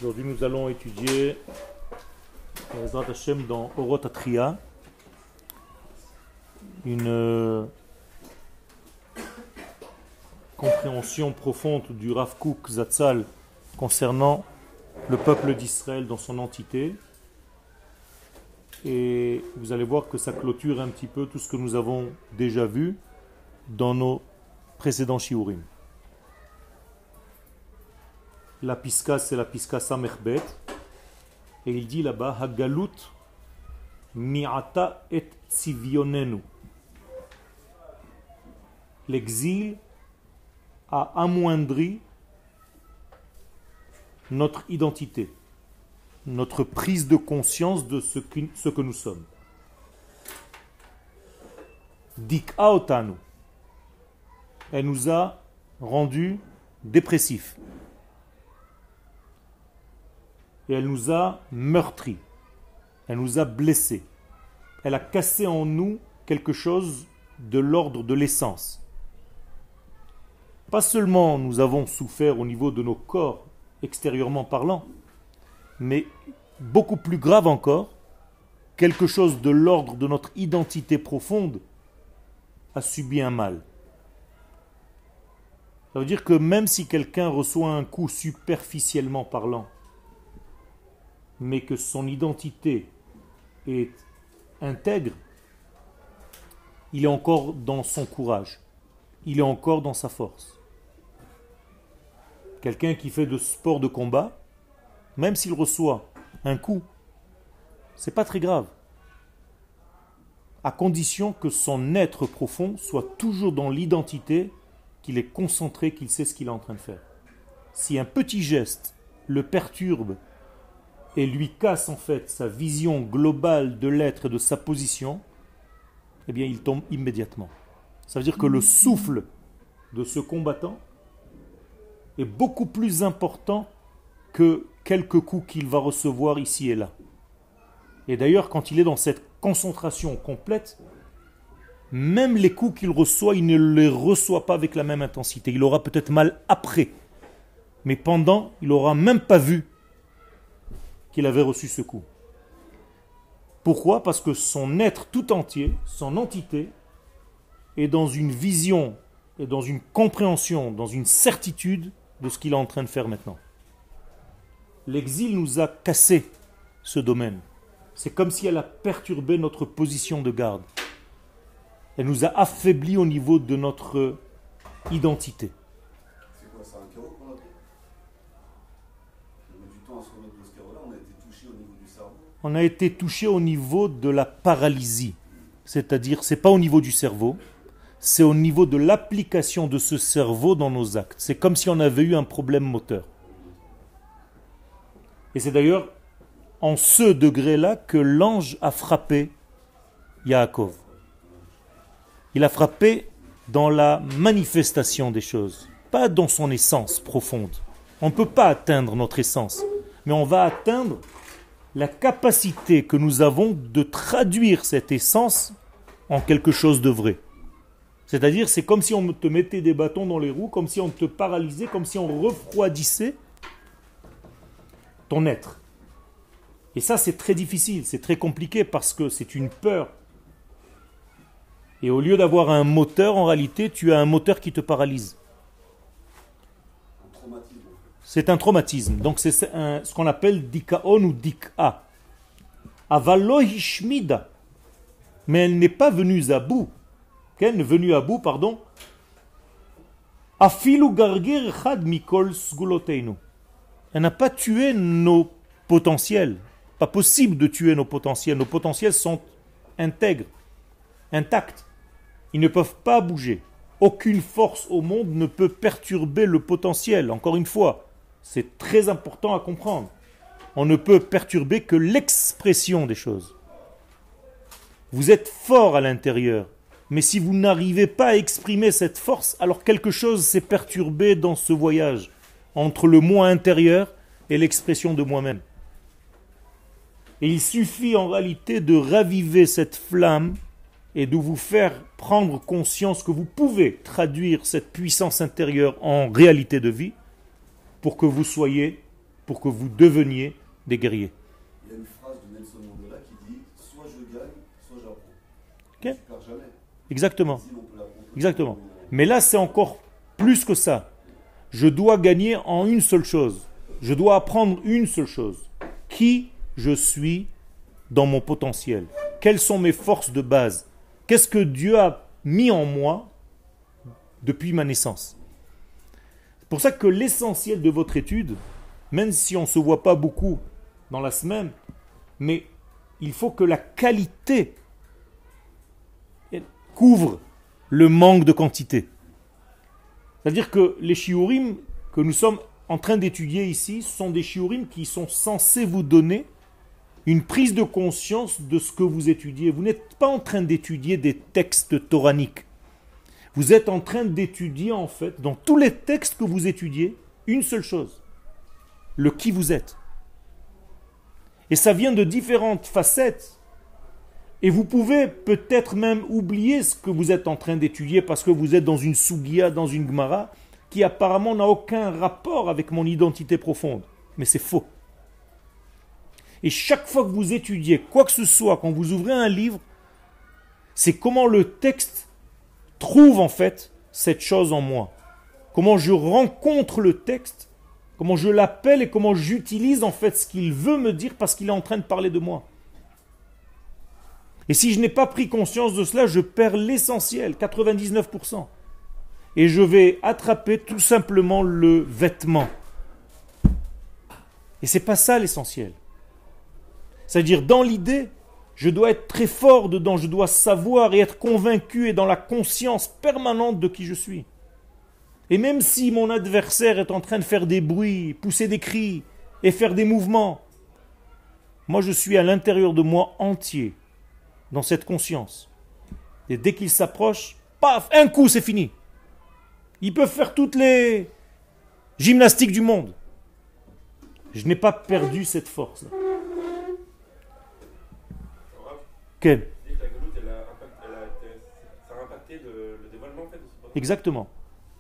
Aujourd'hui, nous allons étudier Ezrat Hashem dans Orot Atria, une compréhension profonde du Rav Kook Zatzal concernant le peuple d'Israël dans son entité. Et vous allez voir que ça clôture un petit peu tout ce que nous avons déjà vu dans nos précédents shiurim. La piska, c'est la piska Samechbet. Et il dit là-bas, Hagalut mi'ata et tzivionenu. L'exil a amoindri notre identité, notre prise de conscience de ce que nous sommes. Dik'a otanu. Elle nous a rendus dépressifs. Et elle nous a meurtris. Elle nous a blessés. Elle a cassé en nous quelque chose de l'ordre de l'essence. Pas seulement nous avons souffert au niveau de nos corps, extérieurement parlant, mais beaucoup plus grave encore, quelque chose de l'ordre de notre identité profonde a subi un mal. Ça veut dire que même si quelqu'un reçoit un coup superficiellement parlant, mais que son identité est intègre, il est encore dans son courage, il est encore dans sa force. Quelqu'un qui fait de sport de combat, même s'il reçoit un coup, c'est pas très grave, à condition que son être profond soit toujours dans l'identité, qu'il est concentré, qu'il sait ce qu'il est en train de faire. Si un petit geste le perturbe et lui casse en fait sa vision globale de l'être et de sa position, eh bien il tombe immédiatement. Ça veut dire que le souffle de ce combattant est beaucoup plus important que quelques coups qu'il va recevoir ici et là. Et d'ailleurs, quand il est dans cette concentration complète, même les coups qu'il reçoit, il ne les reçoit pas avec la même intensité. Il aura peut-être mal après, mais pendant, il n'aura même pas vu qu'il avait reçu ce coup. Pourquoi ? Parce que son être tout entier, son entité, est dans une vision, et dans une compréhension, dans une certitude de ce qu'il est en train de faire maintenant. L'exil nous a cassé ce domaine. C'est comme si elle a perturbé notre position de garde. Elle nous a affaiblis au niveau de notre identité. C'est quoi, c'est un chaos qu'on a pris? On met du temps à se remettre de ce chaos-là, on a été touché au niveau du cerveau. On a été touché au niveau de la paralysie. C'est-à-dire, c'est pas au niveau du cerveau, c'est au niveau de l'application de ce cerveau dans nos actes. C'est comme si on avait eu un problème moteur. Et c'est d'ailleurs en ce degré-là que l'ange a frappé Yaakov. Il a frappé dans la manifestation des choses, pas dans son essence profonde. On ne peut pas atteindre notre essence, mais on va atteindre la capacité que nous avons de traduire cette essence en quelque chose de vrai. C'est-à-dire, c'est comme si on te mettait des bâtons dans les roues, comme si on te paralysait, comme si on refroidissait ton être. Et ça, c'est très difficile, c'est très compliqué parce que c'est une peur. Et au lieu d'avoir un moteur, en réalité, tu as un moteur qui te paralyse. Un traumatisme. C'est un traumatisme. Donc c'est ce qu'on appelle dikaon ou dik'a. Avalo hishmida. Mais elle n'est pas venue à bout. Elle est venue à bout, pardon. Afilu gargir chad mikol sguloteinu. Elle n'a pas tué nos potentiels. Pas possible de tuer nos potentiels. Nos potentiels sont intègres, intacts. Ils ne peuvent pas bouger. Aucune force au monde ne peut perturber le potentiel. Encore une fois, c'est très important à comprendre. On ne peut perturber que l'expression des choses. Vous êtes fort à l'intérieur, mais si vous n'arrivez pas à exprimer cette force, alors quelque chose s'est perturbé dans ce voyage entre le moi intérieur et l'expression de moi-même. Et il suffit en réalité de raviver cette flamme et de vous faire prendre conscience que vous pouvez traduire cette puissance intérieure en réalité de vie pour que vous soyez pour que vous deveniez des guerriers. Il y a une phrase de Nelson Mandela qui dit soit je gagne, soit j'apprends. Ok. Tu perds jamais. Exactement. Si on peut l'apprendre. Exactement. Mais là, c'est encore plus que ça. Je dois gagner en une seule chose. Je dois apprendre une seule chose. Qui je suis dans mon potentiel? Quelles sont mes forces de base? Qu'est-ce que Dieu a mis en moi depuis ma naissance? C'est pour ça que l'essentiel de votre étude, même si on ne se voit pas beaucoup dans la semaine, mais il faut que la qualité couvre le manque de quantité. C'est-à-dire que les shiurim que nous sommes en train d'étudier ici sont des shiurim qui sont censés vous donner une prise de conscience de ce que vous étudiez. Vous n'êtes pas en train d'étudier des textes toraniques. Vous êtes en train d'étudier, en fait, dans tous les textes que vous étudiez, une seule chose. Le qui vous êtes. Et ça vient de différentes facettes. Et vous pouvez peut-être même oublier ce que vous êtes en train d'étudier parce que vous êtes dans une sugia, dans une gemara, qui apparemment n'a aucun rapport avec mon identité profonde. Mais c'est faux. Et chaque fois que vous étudiez quoi que ce soit, quand vous ouvrez un livre, c'est comment le texte trouve en fait cette chose en moi. Comment je rencontre le texte, comment je l'appelle et comment j'utilise en fait ce qu'il veut me dire parce qu'il est en train de parler de moi. Et si je n'ai pas pris conscience de cela, je perds l'essentiel, 99%. Et je vais attraper tout simplement le vêtement. Et c'est pas ça l'essentiel. C'est-à-dire, dans l'idée, je dois être très fort dedans, je dois savoir et être convaincu et dans la conscience permanente de qui je suis. Et même si mon adversaire est en train de faire des bruits, pousser des cris et faire des mouvements, moi je suis à l'intérieur de moi entier, dans cette conscience. Et dès qu'il s'approche, paf, un coup c'est fini. Ils peuvent faire toutes les gymnastiques du monde. Je n'ai pas perdu cette force-là. Quel ? Ça a impacté le dévoilement en fait de ce potentiel. Exactement.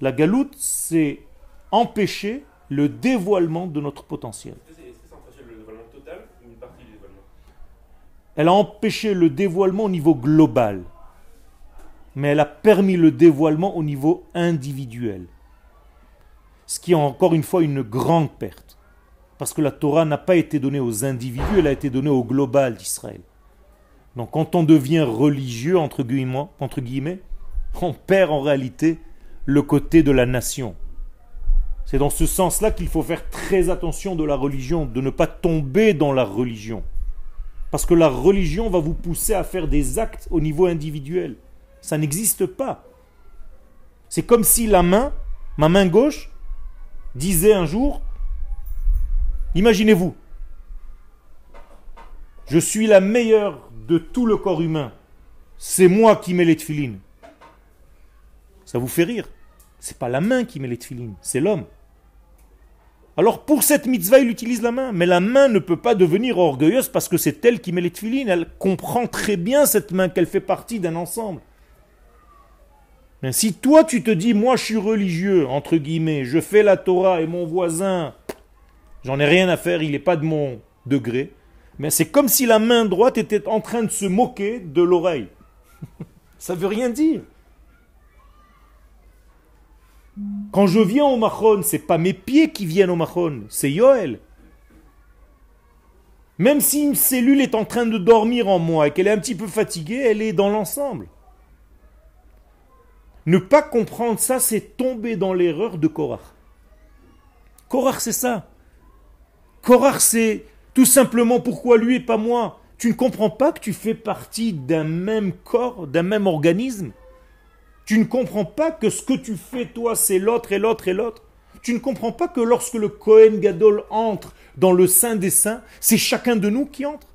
La galoute, c'est empêcher le dévoilement de notre potentiel. Est-ce que ça a empêché le dévoilement total ou une partie du dévoilement? Elle a empêché le dévoilement au niveau global, mais elle a permis le dévoilement au niveau individuel. Ce qui est encore une fois une grande perte. Parce que la Torah n'a pas été donnée aux individus, elle a été donnée au global d'Israël. Donc quand on devient religieux, entre guillemets, on perd en réalité le côté de la nation. C'est dans ce sens-là qu'il faut faire très attention de la religion, de ne pas tomber dans la religion. Parce que la religion va vous pousser à faire des actes au niveau individuel. Ça n'existe pas. C'est comme si ma main gauche, disait un jour, imaginez-vous, je suis la meilleure de tout le corps humain. C'est moi qui mets les tefilines. Ça vous fait rire. C'est pas la main qui met les tefilines, c'est l'homme. Alors pour cette mitzvah, il utilise la main. Mais la main ne peut pas devenir orgueilleuse parce que c'est elle qui met les tefilines. Elle comprend très bien cette main, qu'elle fait partie d'un ensemble. Mais si toi tu te dis, moi je suis religieux, entre guillemets, je fais la Torah et mon voisin, j'en ai rien à faire, il n'est pas de mon degré. Mais c'est comme si la main droite était en train de se moquer de l'oreille. Ça ne veut rien dire. Quand je viens au Machon, ce n'est pas mes pieds qui viennent au Machon, c'est Yoel. Même si une cellule est en train de dormir en moi et qu'elle est un petit peu fatiguée, elle est dans l'ensemble. Ne pas comprendre ça, c'est tomber dans l'erreur de Korach. Korach, c'est ça. Korach, c'est tout simplement pourquoi lui et pas moi. Tu ne comprends pas que tu fais partie d'un même corps, d'un même organisme. Tu ne comprends pas que ce que tu fais, toi, c'est l'autre et l'autre et l'autre. Tu ne comprends pas que lorsque le Kohen Gadol entre dans le Saint des Saints, c'est chacun de nous qui entre.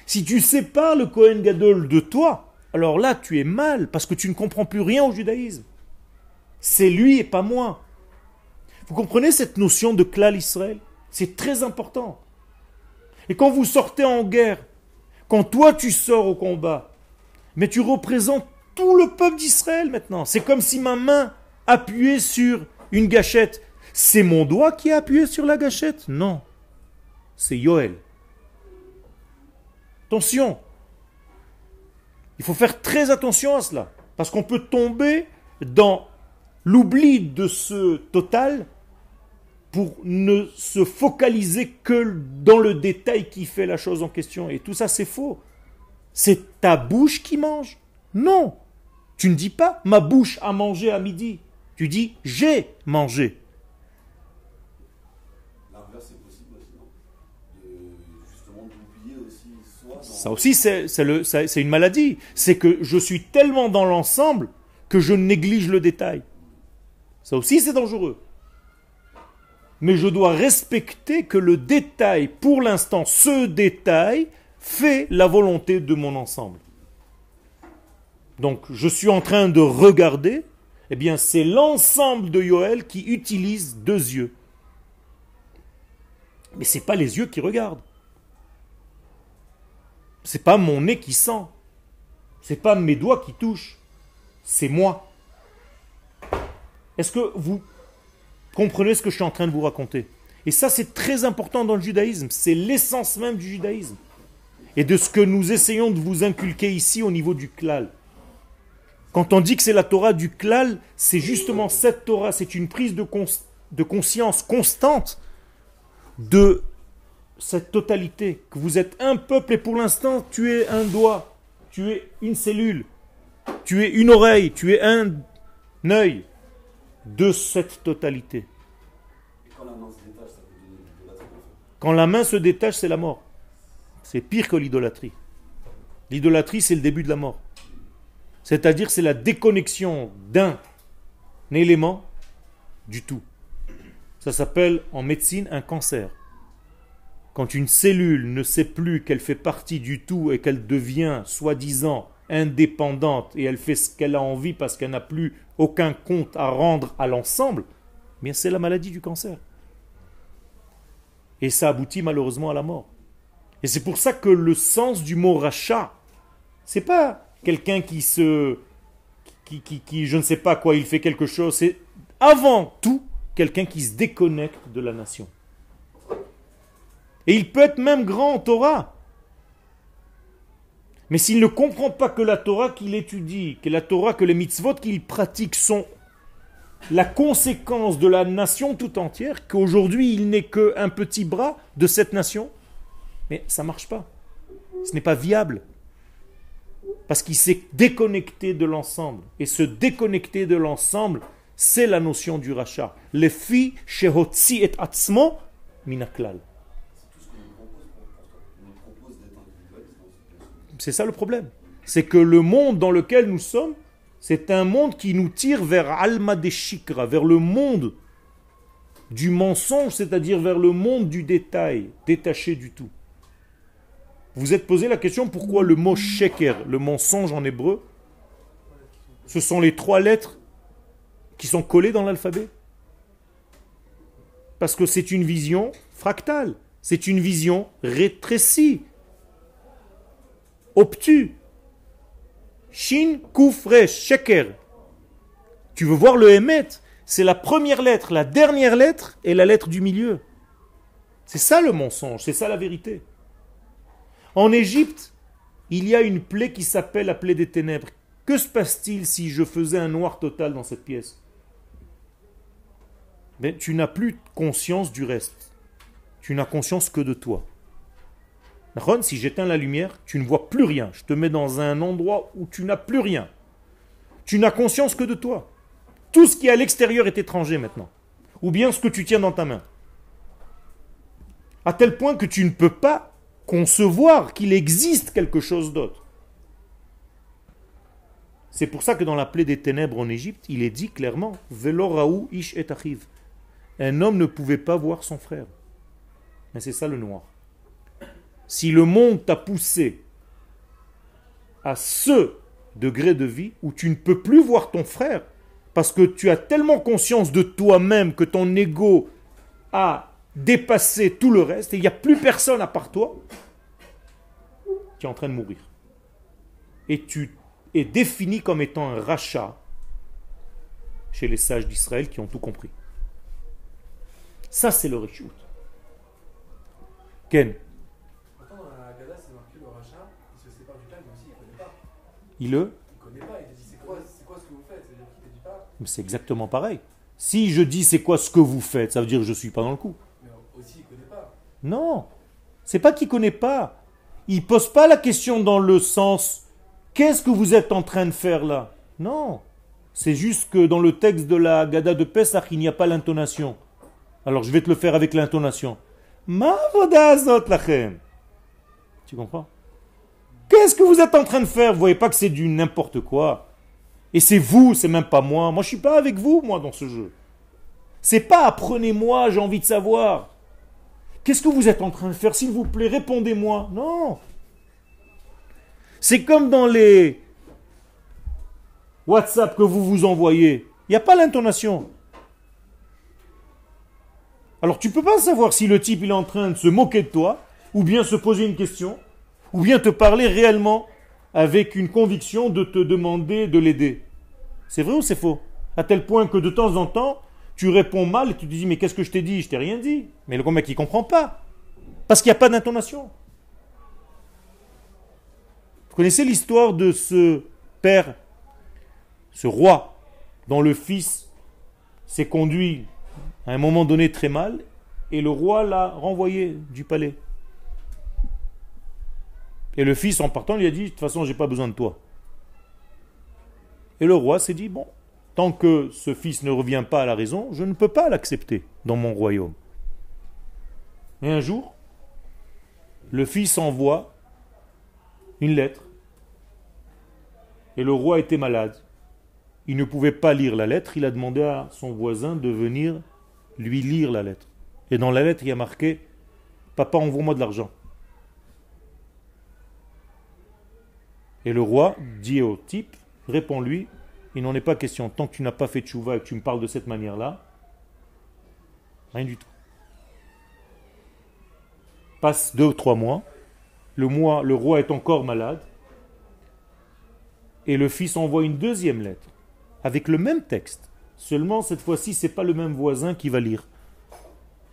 Si tu sépares le Kohen Gadol de toi, alors là, tu es mal, parce que tu ne comprends plus rien au judaïsme. C'est lui et pas moi. Vous comprenez cette notion de klal Israël? C'est très important. Et quand vous sortez en guerre, quand toi tu sors au combat, mais tu représentes tout le peuple d'Israël maintenant. C'est comme si ma main appuyait sur une gâchette. C'est mon doigt qui a appuyé sur la gâchette? Non. C'est Yoel. Attention. Il faut faire très attention à cela. Parce qu'on peut tomber dans l'oubli de ce total pour ne se focaliser que dans le détail qui fait la chose en question. Et tout ça, c'est faux. C'est ta bouche qui mange. Non. Tu ne dis pas « ma bouche a mangé à midi ». Tu dis « j'ai mangé ». L'inverse est possible aussi, non? Justement, d'oublier aussi soi. Ça aussi, c'est une maladie. C'est que je suis tellement dans l'ensemble que je néglige le détail. Ça aussi, c'est dangereux. Mais je dois respecter que le détail, pour l'instant, ce détail, fait la volonté de mon ensemble. Donc, je suis en train de regarder, eh bien, c'est l'ensemble de Yoel qui utilise deux yeux. Mais ce n'est pas les yeux qui regardent. Ce n'est pas mon nez qui sent. Ce n'est pas mes doigts qui touchent. C'est moi. Est-ce que vous comprenez ce que je suis en train de vous raconter? Et ça, c'est très important dans le judaïsme. C'est l'essence même du judaïsme. Et de ce que nous essayons de vous inculquer ici au niveau du klal. Quand on dit que c'est la Torah du klal, c'est justement cette Torah, c'est une prise de conscience constante de cette totalité, que vous êtes un peuple et pour l'instant, tu es un doigt, tu es une cellule, tu es une oreille, tu es un œil de cette totalité. Et quand la main se détache, ça peut donner de l'idolâtrie. Quand la main se détache, c'est la mort. C'est pire que l'idolâtrie. L'idolâtrie, c'est le début de la mort. C'est-à-dire, c'est la déconnexion d'un élément du tout. Ça s'appelle en médecine un cancer. Quand une cellule ne sait plus qu'elle fait partie du tout et qu'elle devient, soi-disant, indépendante et elle fait ce qu'elle a envie parce qu'elle n'a plus aucun compte à rendre à l'ensemble, bien c'est la maladie du cancer. Et ça aboutit malheureusement à la mort. Et c'est pour ça que le sens du mot rachat, c'est pas quelqu'un qui je ne sais pas quoi, il fait quelque chose, c'est avant tout quelqu'un qui se déconnecte de la nation. Et il peut être même grand en Torah. Mais s'il ne comprend pas que la Torah qu'il étudie, que la Torah, que les mitzvot qu'il pratique sont la conséquence de la nation tout entière, qu'aujourd'hui il n'est qu'un petit bras de cette nation, mais ça ne marche pas. Ce n'est pas viable. Parce qu'il s'est déconnecté de l'ensemble. Et se déconnecter de l'ensemble, c'est la notion du rachat. Le fi shehotzi et atzmo minaklal. C'est ça le problème. C'est que le monde dans lequel nous sommes, c'est un monde qui nous tire vers Alma de Shikra, vers le monde du mensonge, c'est-à-dire vers le monde du détail, détaché du tout. Vous êtes posé la question pourquoi le mot sheker, le mensonge en hébreu, ce sont les 3 lettres qui sont collées dans l'alphabet? Parce que c'est une vision fractale, c'est une vision rétrécie, obtus. Shin, Kuf, Resh, Sheker. Tu veux voir le Emet? C'est la première lettre, la dernière lettre et la lettre du milieu. C'est ça le mensonge, c'est ça la vérité. En Égypte, il y a une plaie qui s'appelle la plaie des ténèbres. Que se passe-t-il si je faisais un noir total dans cette pièce? Mais tu n'as plus conscience du reste. Tu n'as conscience que de toi. Si j'éteins la lumière, tu ne vois plus rien. Je te mets dans un endroit où tu n'as plus rien. Tu n'as conscience que de toi. Tout ce qui est à l'extérieur est étranger maintenant. Ou bien ce que tu tiens dans ta main. À tel point que tu ne peux pas concevoir qu'il existe quelque chose d'autre. C'est pour ça que dans la plaie des ténèbres en Égypte, il est dit clairement Velo raou ish et achiv. Un homme ne pouvait pas voir son frère. Mais c'est ça le noir. Si le monde t'a poussé à ce degré de vie où tu ne peux plus voir ton frère, parce que tu as tellement conscience de toi-même que ton ego a dépassé tout le reste, et il n'y a plus personne à part toi, tu es en train de mourir. Et tu es défini comme étant un rachat chez les sages d'Israël qui ont tout compris. Ça, c'est le Rishut. Ken, Pourtant, dans la Haggadah, c'est marqué le rachat, il se sépare du père, mais aussi il ne connaît pas. il le... Il ne connaît pas, il te dit c'est quoi ce que vous faites? C'est-à-dire qu'il ne te dit pas. Mais c'est exactement pareil. Si je dis c'est quoi ce que vous faites, ça veut dire que je ne suis pas dans le coup. Mais aussi il ne connaît pas. Non, c'est pas qu'il connaît pas. Il pose pas la question dans le sens qu'est-ce que vous êtes en train de faire là? Non, c'est juste que dans le texte de la Haggadah de Pesach, il n'y a pas l'intonation. Alors je vais te le faire avec l'intonation. Ma voda azot lachem. Tu comprends? Qu'est-ce que vous êtes en train de faire? Vous voyez pas que c'est du n'importe quoi? Et c'est vous, c'est même pas moi. Moi je suis pas avec vous, moi, dans ce jeu. C'est pas apprenez-moi, j'ai envie de savoir. Qu'est-ce que vous êtes en train de faire? S'il vous plaît, répondez-moi. Non. C'est comme dans les WhatsApp que vous vous envoyez. Il n'y a pas l'intonation. Alors tu ne peux pas savoir si le type il est en train de se moquer de toi, ou bien se poser une question, ou bien te parler réellement avec une conviction de te demander de l'aider. C'est vrai ou c'est faux? À tel point que de temps en temps, tu réponds mal et tu te dis mais qu'est-ce que je t'ai dit? Je t'ai rien dit. Mais le mec il comprend pas. Parce qu'il n'y a pas d'intonation. Vous connaissez l'histoire de ce père, ce roi, dont le fils s'est conduit à un moment donné très mal et le roi l'a renvoyé du palais. Et le fils en partant lui a dit de toute façon j'ai pas besoin de toi. Et le roi s'est dit bon, tant que ce fils ne revient pas à la raison, je ne peux pas l'accepter dans mon royaume. Et un jour, le fils envoie une lettre. Et le roi était malade. Il ne pouvait pas lire la lettre. Il a demandé à son voisin de venir lui lire la lettre. Et dans la lettre, il y a marqué « Papa, envoie-moi de l'argent ». Et le roi dit au type « Réponds-lui, il n'en est pas question. Tant que tu n'as pas fait tchouva et que tu me parles de cette manière-là, rien du tout. » Passe 2 ou 3 mois. Le roi est encore malade. Et le fils envoie une deuxième lettre avec le même texte. Seulement, cette fois-ci, ce n'est pas le même voisin qui va lire.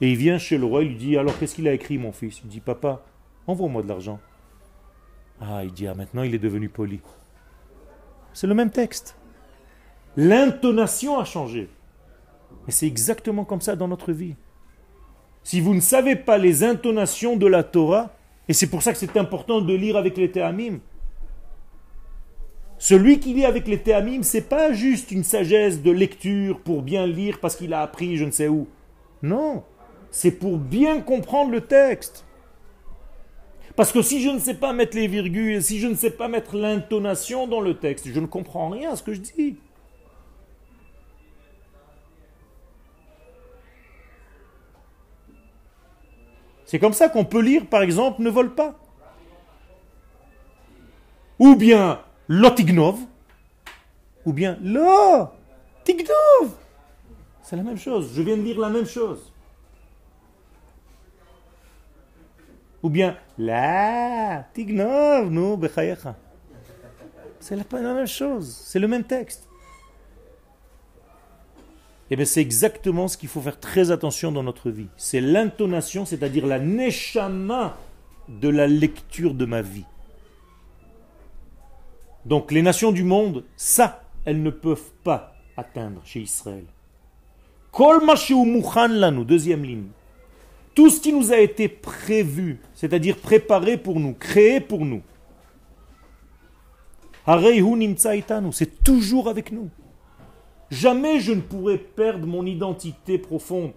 Et il vient chez le roi, il lui dit, alors qu'est-ce qu'il a écrit mon fils? Il dit, papa, envoie-moi de l'argent. Ah, il dit, ah, maintenant il est devenu poli. C'est le même texte. L'intonation a changé. Et c'est exactement comme ça dans notre vie. Si vous ne savez pas les intonations de la Torah, et c'est pour ça que c'est important de lire avec les Théamim, celui qui lit avec les Théamim, c'est pas juste une sagesse de lecture pour bien lire parce qu'il a appris je ne sais où. Non, c'est pour bien comprendre le texte. Parce que si je ne sais pas mettre les virgules, si je ne sais pas mettre l'intonation dans le texte, je ne comprends rien à ce que je dis. C'est comme ça qu'on peut lire, par exemple, ne vole pas. Ou bien, lotignov, ou bien, lotignov. C'est la même chose, je viens de lire la même chose. Ou bien, la tignov, no, bechayecha. C'est la même chose, c'est le même texte. Et bien c'est exactement ce qu'il faut faire très attention dans notre vie. C'est l'intonation, c'est-à-dire la neshama de la lecture de ma vie. Donc les nations du monde, ça, elles ne peuvent pas atteindre chez Israël. Kol ma sheu mukhan lanu, deuxième ligne. Tout ce qui nous a été prévu, c'est-à-dire préparé pour nous, créé pour nous. Hareihu nimtza itanu, c'est toujours avec nous. Jamais je ne pourrai perdre mon identité profonde,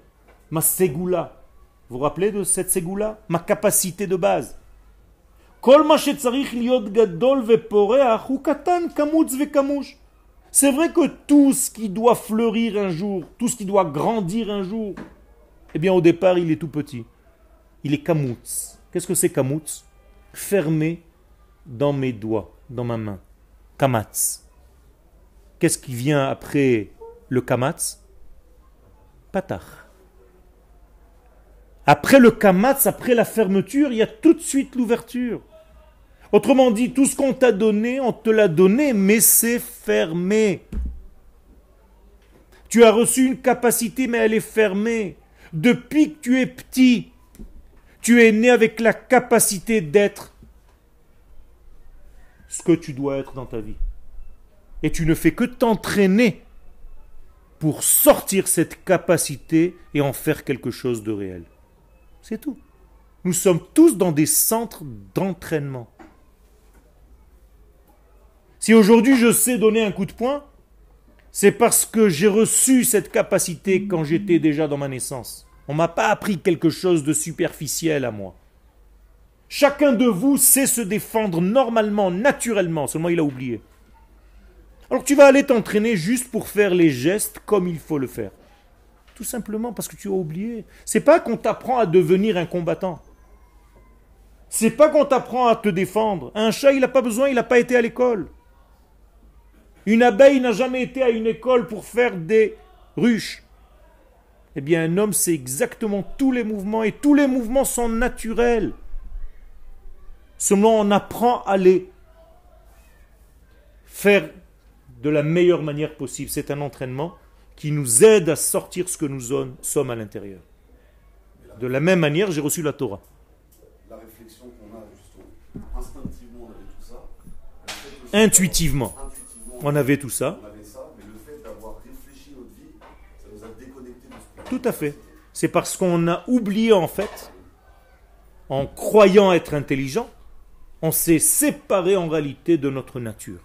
ma ségoula. Vous vous rappelez de cette ségoula? Ma capacité de base. C'est vrai que tout ce qui doit fleurir un jour, tout ce qui doit grandir un jour, eh bien au départ il est tout petit. Il est kamutz. Qu'est-ce que c'est kamutz? Fermé dans mes doigts, dans ma main. Kamatz. Qu'est-ce qui vient après le kamatz? Patach. Après le kamatz, après la fermeture, il y a tout de suite l'ouverture. Autrement dit, tout ce qu'on t'a donné, on te l'a donné, mais c'est fermé. Tu as reçu une capacité, mais elle est fermée. Depuis que tu es petit, tu es né avec la capacité d'être ce que tu dois être dans ta vie. Et tu ne fais que t'entraîner pour sortir cette capacité et en faire quelque chose de réel. C'est tout. Nous sommes tous dans des centres d'entraînement. Si aujourd'hui je sais donner un coup de poing, c'est parce que j'ai reçu cette capacité quand j'étais déjà dans ma naissance. On ne m'a pas appris quelque chose de superficiel à moi. Chacun de vous sait se défendre normalement, naturellement, seulement il a oublié. Alors tu vas aller t'entraîner juste pour faire les gestes comme il faut le faire. Tout simplement parce que tu as oublié. C'est pas qu'on t'apprend à devenir un combattant. C'est pas qu'on t'apprend à te défendre. Un chat, il n'a pas besoin, il n'a pas été à l'école. Une abeille n'a jamais été à une école pour faire des ruches. Eh bien, un homme, c'est exactement tous les mouvements, et tous les mouvements sont naturels. Seulement, on apprend à les faire de la meilleure manière possible. C'est un entraînement qui nous aide à sortir ce que nous sommes à l'intérieur. De la même manière, j'ai reçu la Torah. La réflexion qu'on a, justement, instinctivement, on avait tout ça. Intuitivement, on avait tout ça. On avait ça, mais le fait d'avoir réfléchi notre vie, ça nous a déconnecté de ce qu'on Tout à fait. C'est parce qu'on a oublié, en fait, en croyant être intelligent, on s'est séparé en réalité de notre nature.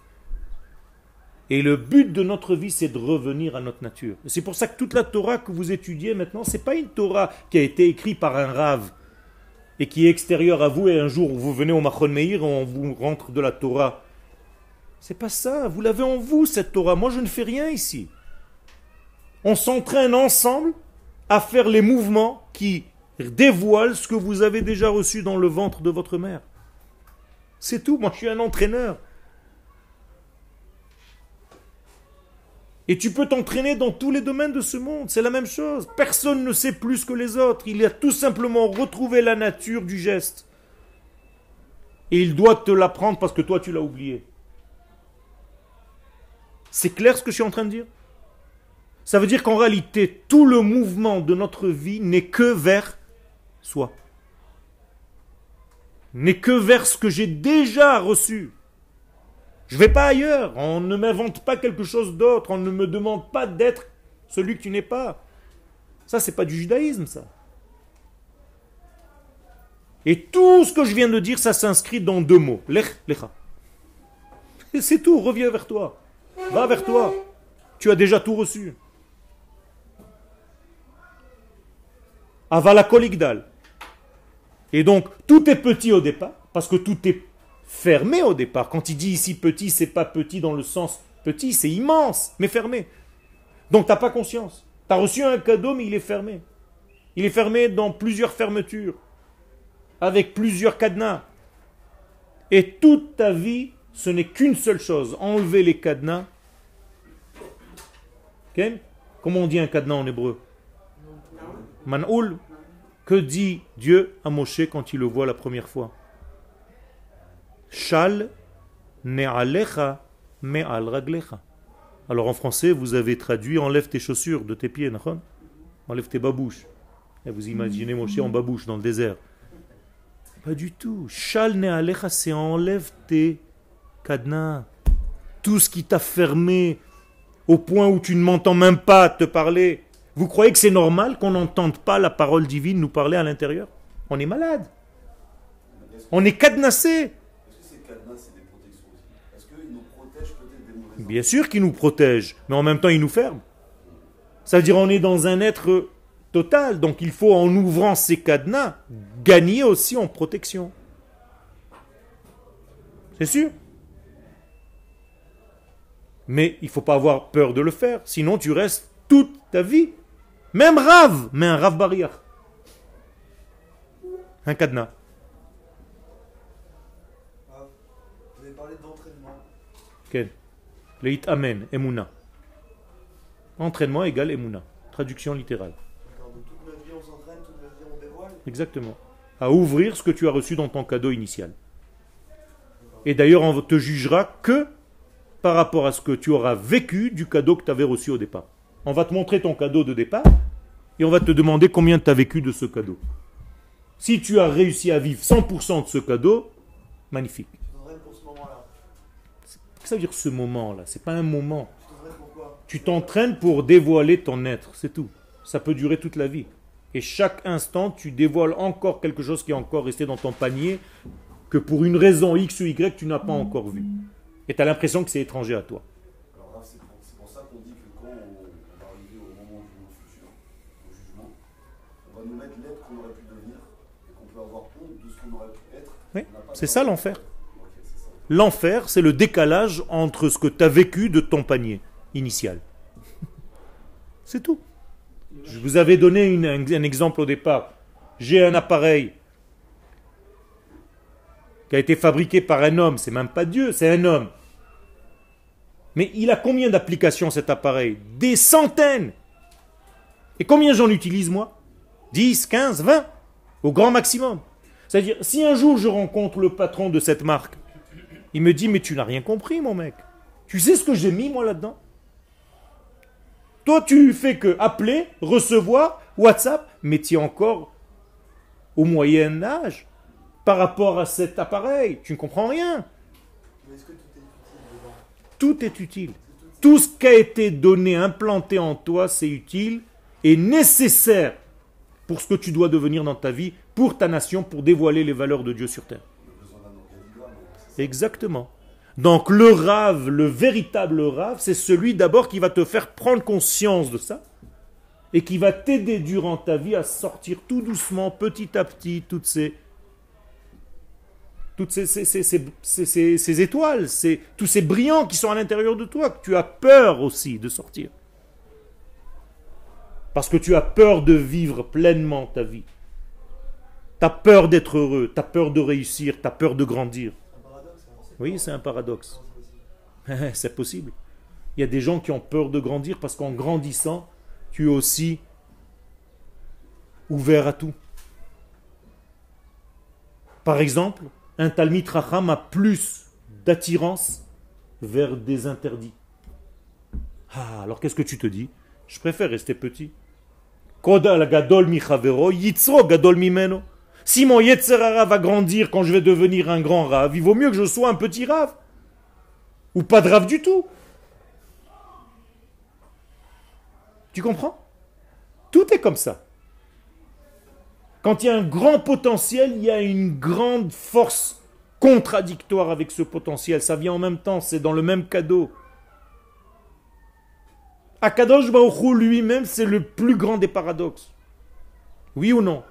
Et le but de notre vie, c'est de revenir à notre nature. Et c'est pour ça que toute la Torah que vous étudiez maintenant, ce n'est pas une Torah qui a été écrite par un rave et qui est extérieure à vous, et un jour vous venez au Machon Meir et on vous rentre de la Torah. C'est pas ça, vous l'avez en vous cette Torah. Moi je ne fais rien ici. On s'entraîne ensemble à faire les mouvements qui dévoilent ce que vous avez déjà reçu dans le ventre de votre mère. C'est tout, moi je suis un entraîneur. Et tu peux t'entraîner dans tous les domaines de ce monde, c'est la même chose. Personne ne sait plus que les autres. Il a tout simplement retrouvé la nature du geste. Et il doit te l'apprendre parce que toi tu l'as oublié. C'est clair ce que je suis en train de dire? Ça veut dire qu'en réalité, tout le mouvement de notre vie n'est que vers soi. N'est que vers ce que j'ai déjà reçu. Je ne vais pas ailleurs. On ne m'invente pas quelque chose d'autre. On ne me demande pas d'être celui que tu n'es pas. Ça, c'est pas du judaïsme, ça. Et tout ce que je viens de dire, ça s'inscrit dans deux mots. Lech, lecha. Et c'est tout. Reviens vers toi. Va vers toi. Tu as déjà tout reçu. Avala koligdal. Et donc, tout est petit au départ, parce que tout est fermé au départ. Quand il dit ici petit, c'est pas petit dans le sens petit, c'est immense, mais fermé. Donc tu n'as pas conscience. Tu as reçu un cadeau, mais il est fermé. Il est fermé dans plusieurs fermetures, avec plusieurs cadenas. Et toute ta vie, ce n'est qu'une seule chose, enlever les cadenas. Okay? Comment on dit un cadenas en hébreu? Man'oul. Que dit Dieu à Moshe quand il le voit la première fois? Shal ne'alecha me'al raglecha. Alors en français, vous avez traduit enlève tes chaussures de tes pieds, nachon? Enlève tes babouches. Et vous imaginez Moshe en babouche dans le désert. Pas du tout. Shal ne'alecha, c'est enlève tes cadenas. Tout ce qui t'a fermé au point où tu ne m'entends même pas te parler. Vous croyez que c'est normal qu'on n'entende pas la parole divine nous parler à l'intérieur? On est malade. On est cadenassé. Est-ce que ces cadenas, c'est des protections aussi? Est-ce qu'ils nous protègent peut-être des mauvaises Bien sûr qu'ils nous protègent, mais en même temps ils nous ferment. Ça veut dire qu'on est dans un être total, donc il faut en ouvrant ces cadenas, gagner aussi en protection. C'est sûr. Mais il ne faut pas avoir peur de le faire, sinon tu restes toute ta vie. Même Rav, mais un Rav Bariach. Un cadenas. Vous avez parlé d'entraînement. Ken. Leit Amen, Emouna. Entraînement égale Emouna. Traduction littérale. D'accord, donc toute notre vie on s'entraîne, toute notre vie on dévoile. Exactement. À ouvrir ce que tu as reçu dans ton cadeau initial. Et d'ailleurs, on te jugera que par rapport à ce que tu auras vécu du cadeau que tu avais reçu au départ. On va te montrer ton cadeau de départ et on va te demander combien tu as vécu de ce cadeau. Si tu as réussi à vivre 100% de ce cadeau, magnifique. Je donnerais pour ce moment-là. Qu'est-ce que ça veut dire ce moment-là? C'est pas un moment. Je donnerais pourquoi? Tu t'entraînes pour dévoiler ton être, c'est tout. Ça peut durer toute la vie. Et chaque instant, tu dévoiles encore quelque chose qui est encore resté dans ton panier, que pour une raison X ou Y, tu n'as pas encore vu. Et tu as l'impression que c'est étranger à toi. Alors là, c'est pour ça qu'on dit que quand on va arriver au moment du monde futur, au jugement, on va nous mettre l'être qu'on aurait pu devenir et qu'on peut avoir honte de ce qu'on aurait pu être. Oui, On n'a pas c'est de- ça l'enfer. Ok, c'est ça. L'enfer, c'est le décalage entre ce que tu as vécu de ton panier initial. C'est tout. Je vous avais donné un exemple au départ. J'ai un appareil qui a été fabriqué par un homme. C'est même pas Dieu, c'est un homme. Mais il a combien d'applications cet appareil? Des centaines. Et combien j'en utilise moi? 10, 15, 20 au grand maximum. C'est-à-dire, si un jour je rencontre le patron de cette marque, il me dit, mais tu n'as rien compris mon mec. Tu sais ce que j'ai mis moi là-dedans? Toi tu fais que appeler, recevoir, WhatsApp, mais tu es encore au Moyen Âge par rapport à cet appareil. Tu ne comprends rien. Mais est-ce que tout est utile dedans? Tout est utile. Tout ce qui a été donné, implanté en toi, c'est utile et nécessaire pour ce que tu dois devenir dans ta vie, pour ta nation, pour dévoiler les valeurs de Dieu sur terre. On a besoin d'un organigramme, c'est ça. Exactement. Donc le rave, le véritable rave, c'est celui d'abord qui va te faire prendre conscience de ça et qui va t'aider durant ta vie à sortir tout doucement, petit à petit, toutes ces étoiles, tous ces brillants qui sont à l'intérieur de toi, que tu as peur aussi de sortir. Parce que tu as peur de vivre pleinement ta vie. Tu as peur d'être heureux, tu as peur de réussir, tu as peur de grandir. Un paradoxe, hein. Oui, c'est un paradoxe. C'est possible. C'est possible. Il y a des gens qui ont peur de grandir parce qu'en grandissant, tu es aussi ouvert à tout. Par exemple, un Talmid Racham a plus d'attirance vers des interdits. Ah, alors qu'est-ce que tu te dis? Je préfère rester petit. Kodal gadol mi chavero, yitzro gadol mimeno. Si mon Yetzer Hara va grandir quand je vais devenir un grand rave, il vaut mieux que je sois un petit rave. Ou pas de rave du tout. Tu comprends? Tout est comme ça. Quand il y a un grand potentiel, il y a une grande force contradictoire avec ce potentiel. Ça vient en même temps, c'est dans le même cadeau. Akadosh Baruch Hu lui-même, c'est le plus grand des paradoxes. Oui ou non?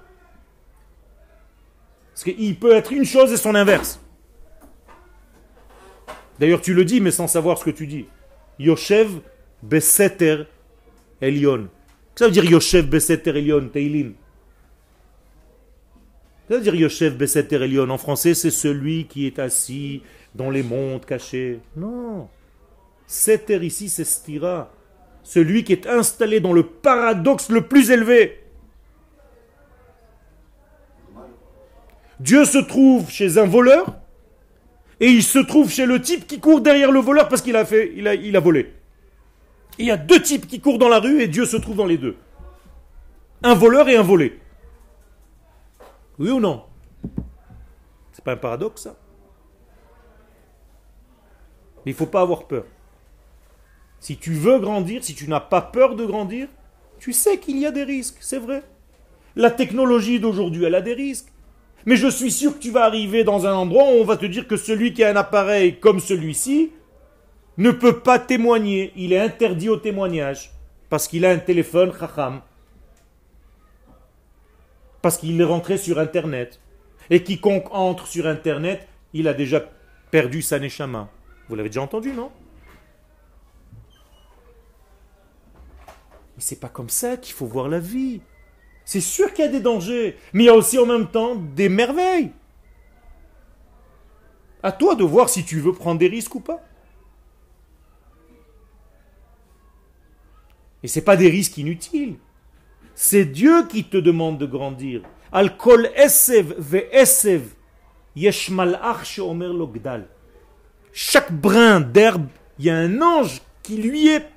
Parce qu'il peut être une chose et son inverse. D'ailleurs, tu le dis, mais sans savoir ce que tu dis. Yoshev Beseter Elion. Qu'est-ce que ça veut dire Yoshev Beseter Elion, Teilin? Ça veut dire Yoshev Beseter Elion. En français, c'est celui qui est assis dans les mondes cachés. Non. Seter ici, c'est Stira. Celui qui est installé dans le paradoxe le plus élevé. Dieu se trouve chez un voleur et il se trouve chez le type qui court derrière le voleur parce qu'il a volé. Et il y a deux types qui courent dans la rue et Dieu se trouve dans les deux. Un voleur et un volé. Oui ou non? C'est pas un paradoxe ça? Mais il ne faut pas avoir peur. Si tu veux grandir, si tu n'as pas peur de grandir, tu sais qu'il y a des risques, c'est vrai. La technologie d'aujourd'hui, elle a des risques. Mais je suis sûr que tu vas arriver dans un endroit où on va te dire que celui qui a un appareil comme celui-ci ne peut pas témoigner. Il est interdit au témoignage parce qu'il a un téléphone chacham. Parce qu'il est rentré sur Internet. Et quiconque entre sur Internet, il a déjà perdu sa neshama. Vous l'avez déjà entendu, non? Mais c'est pas comme ça qu'il faut voir la vie. C'est sûr qu'il y a des dangers, mais il y a aussi en même temps des merveilles. À toi de voir si tu veux prendre des risques ou pas. Et ce n'est pas des risques inutiles. C'est Dieu qui te demande de grandir. Al kol esev ve esev yesh malach sheomer lo gdal. Chaque brin d'herbe, il y a un ange qui lui est